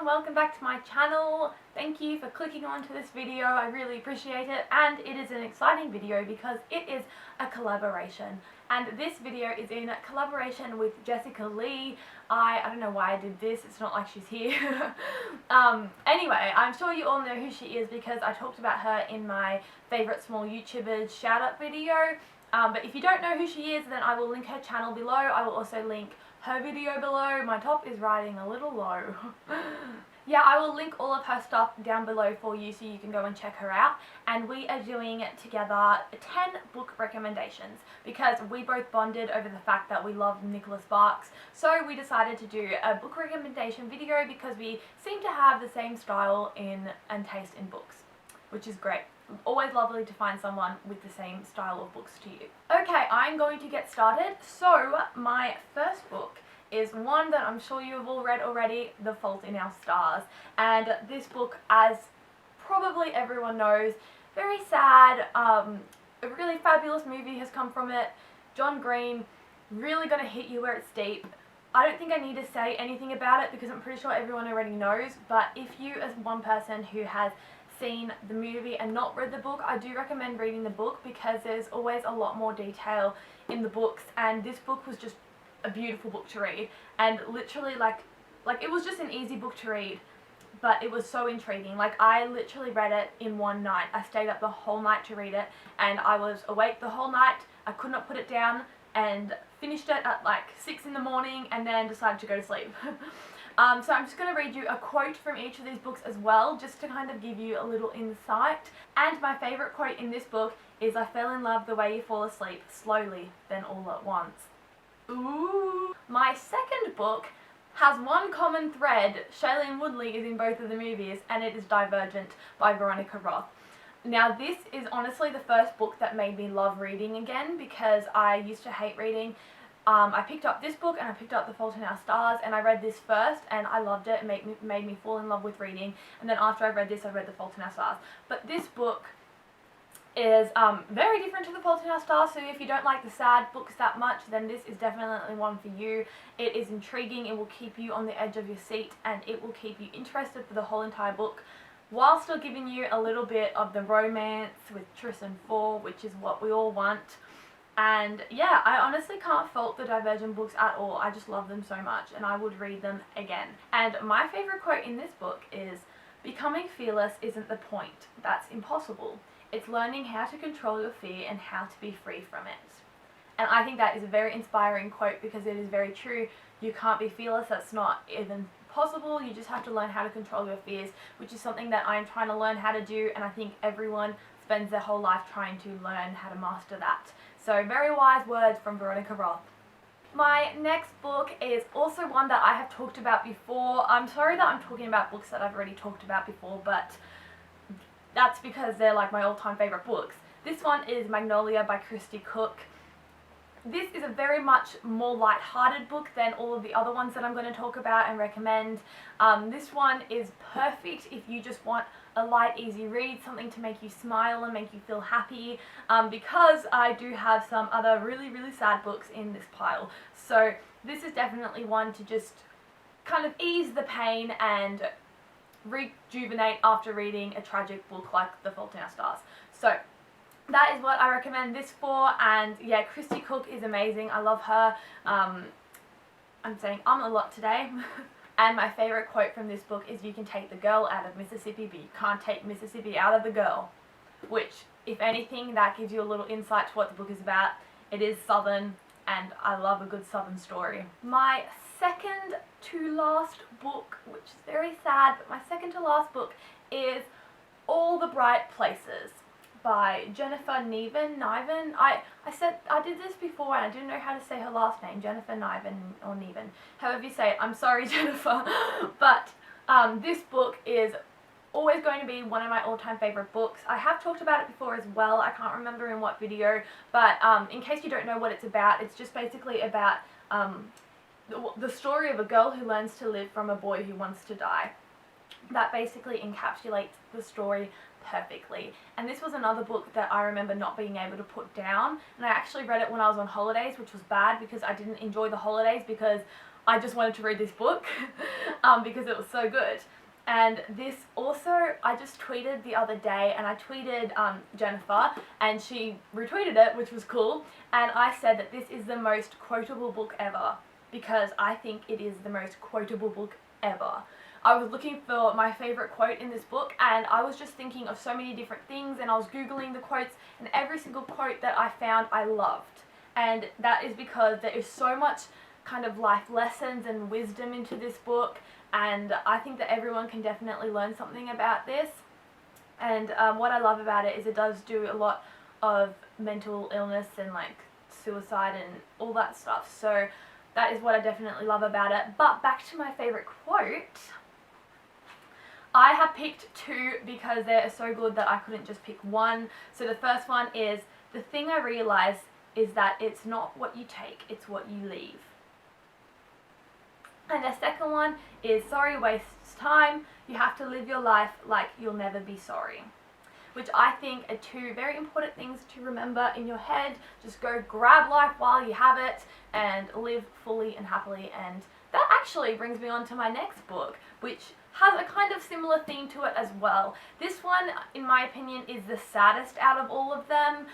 everyone, welcome back to my channel. Thank you for clicking onto this video, I really appreciate it, and it is an exciting video because it is a collaboration, and this video is in collaboration with Jessica Leigh. I don't know why I did this, it's not like she's here. Anyway, I'm sure you all know who she is because I talked about her in my favourite small YouTubers shout out video, but if you don't know who she is, then I will link her channel below. I will also link her video below. My top is riding a little low. Yeah, I will link all of her stuff down below for you so you can go and check her out. And we are doing together 10 book recommendations because we both bonded over the fact that we love Nicholas Sparks. So we decided to do a book recommendation video because we seem to have the same style and taste in books, which is great. Always lovely to find someone with the same style of books to you. Okay, I'm going to get started. So my first book is one that I'm sure you have all read already, The Fault in Our Stars. And this book, as probably everyone knows, very sad. A really fabulous movie has come from it. John Green, really gonna hit you where it's deep. I don't think I need to say anything about it because I'm pretty sure everyone already knows, but if you as one person who has seen the movie and not read the book, I do recommend reading the book because there's always a lot more detail in the books, and this book was just a beautiful book to read, and literally like it was just an easy book to read, but it was so intriguing. Like, I literally read it in one night. I stayed up the whole night to read it, and I was awake the whole night. I could not put it down, and finished it at like 6 in the morning and then decided to go to sleep. So I'm just going to read you a quote from each of these books as well, just to kind of give you a little insight. And my favourite quote in this book is, "I fell in love the way you fall asleep, slowly, then all at once." Ooh. My second book has one common thread. Shailene Woodley is in both of the movies, and it is Divergent by Veronica Roth. Now, this is honestly the first book that made me love reading again because I used to hate reading. I picked up this book and I picked up The Fault in Our Stars, and I read this first and I loved it. It made me fall in love with reading, and then after I read this, I read The Fault in Our Stars. But this book is very different to The Fault in Our Stars, so if you don't like the sad books that much, then this is definitely one for you. It is intriguing, it will keep you on the edge of your seat, and it will keep you interested for the whole entire book, while still giving you a little bit of the romance with Tris and Four, which is what we all want. And yeah, I honestly can't fault the Divergent books at all. I just love them so much, and I would read them again. And my favourite quote in this book is, "Becoming fearless isn't the point. That's impossible. It's learning how to control your fear and how to be free from it." And I think that is a very inspiring quote because it is very true. You can't be fearless. That's not even possible. You just have to learn how to control your fears, which is something that I'm trying to learn how to do, and I think everyone spends their whole life trying to learn how to master that. So very wise words from Veronica Roth. My next book is also one that I have talked about before. I'm sorry that I'm talking about books that I've already talked about before, but that's because they're like my all-time favourite books. This one is Magnolia by Christy Cook. This is a very much more light-hearted book than all of the other ones that I'm going to talk about and recommend. This one is perfect if you just want a light, easy read, something to make you smile and make you feel happy, because I do have some other really, really sad books in this pile. So this is definitely one to just kind of ease the pain and rejuvenate after reading a tragic book like The Fault in Our Stars. So that is what I recommend this for, and yeah, Christy Cook is amazing. I love her. I'm saying a lot today. And my favourite quote from this book is, "You can take the girl out of Mississippi, but you can't take Mississippi out of the girl." Which, if anything, that gives you a little insight to what the book is about. It is Southern, and I love a good Southern story. My second to last book, which is very sad, but my second to last book is All the Bright Places by Jennifer Niven. I did this before and I didn't know how to say her last name, Jennifer Niven or Niven, however you say it. I'm sorry, Jennifer. But this book is always going to be one of my all-time favourite books. I have talked about it before as well. I can't remember in what video, but in case you don't know what it's about, it's just basically about the story of a girl who learns to live from a boy who wants to die. That basically encapsulates the story perfectly. And this was another book that I remember not being able to put down, and I actually read it when I was on holidays, which was bad because I didn't enjoy the holidays because I just wanted to read this book because it was so good. And this also, I just tweeted the other day, and I tweeted Jennifer, and she retweeted it, which was cool, and I said that this is the most quotable book ever, because I think it is the most quotable book ever. I was looking for my favourite quote in this book, and I was just thinking of so many different things, and I was googling the quotes, and every single quote that I found I loved. And that is because there is so much kind of life lessons and wisdom into this book, and I think that everyone can definitely learn something about this. And what I love about it is it does do a lot of mental illness and like suicide and all that stuff, so that is what I definitely love about it. But back to my favourite quote, I have picked two because they're so good that I couldn't just pick one. So the first one is, "The thing I realize is that it's not what you take, it's what you leave." And the second one is, "Sorry wastes time, you have to live your life like you'll never be sorry." Which I think are two very important things to remember in your head. Just go grab life while you have it and live fully and happily. And that actually brings me on to my next book, which has a kind of similar theme to it as well. This one, in my opinion, is the saddest out of all of them.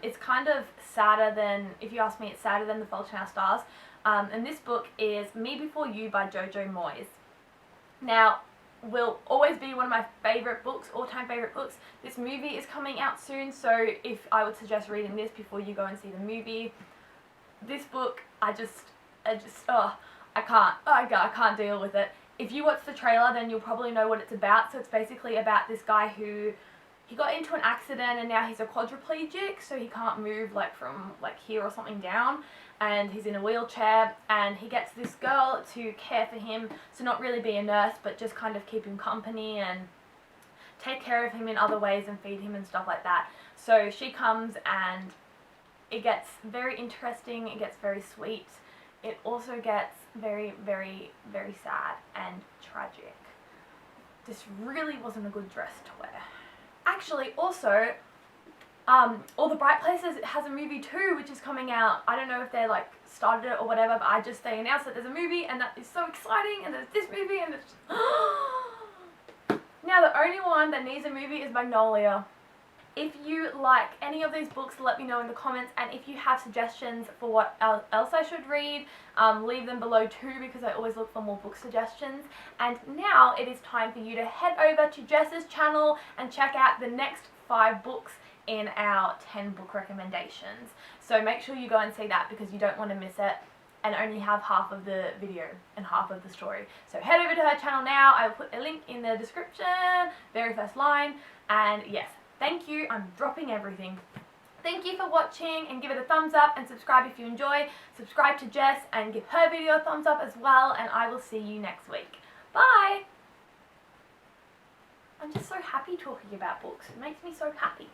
It's kind of sadder than, if you ask me, it's sadder than The Fault in Our Stars. And this book is Me Before You by Jojo Moyes. Now, will always be one of my favourite books, all-time favourite books. This movie is coming out soon, so if I would suggest reading this before you go and see the movie. This book, I can't deal with it. If you watch the trailer, then you'll probably know what it's about. So it's basically about this guy who, he got into an accident and now he's a quadriplegic, so he can't move like from like here or something down, and he's in a wheelchair, and he gets this girl to care for him, so not really be a nurse, but just kind of keep him company and take care of him in other ways and feed him and stuff like that. So she comes, and it gets very interesting, it gets very sweet, it also gets very, very, very sad and tragic. This really wasn't a good dress to wear. Actually, also, All the Bright Places has a movie too, which is coming out. I don't know if they like started it or whatever, but they announced that there's a movie, and that is so exciting, and there's this movie, and it's now the only one that needs a movie is Magnolia. If you like any of these books, let me know in the comments, and if you have suggestions for what else I should read, leave them below too, because I always look for more book suggestions. And now it is time for you to head over to Jess's channel and check out the next 5 books in our 10 book recommendations. So make sure you go and see that, because you don't want to miss it and only have half of the video and half of the story. So head over to her channel now. I will put a link in the description, very first line. And yes, thank you. I'm dropping everything. Thank you for watching, and give it a thumbs up and subscribe if you enjoy. Subscribe to Jess and give her video a thumbs up as well, and I will see you next week. Bye! I'm just so happy talking about books. It makes me so happy.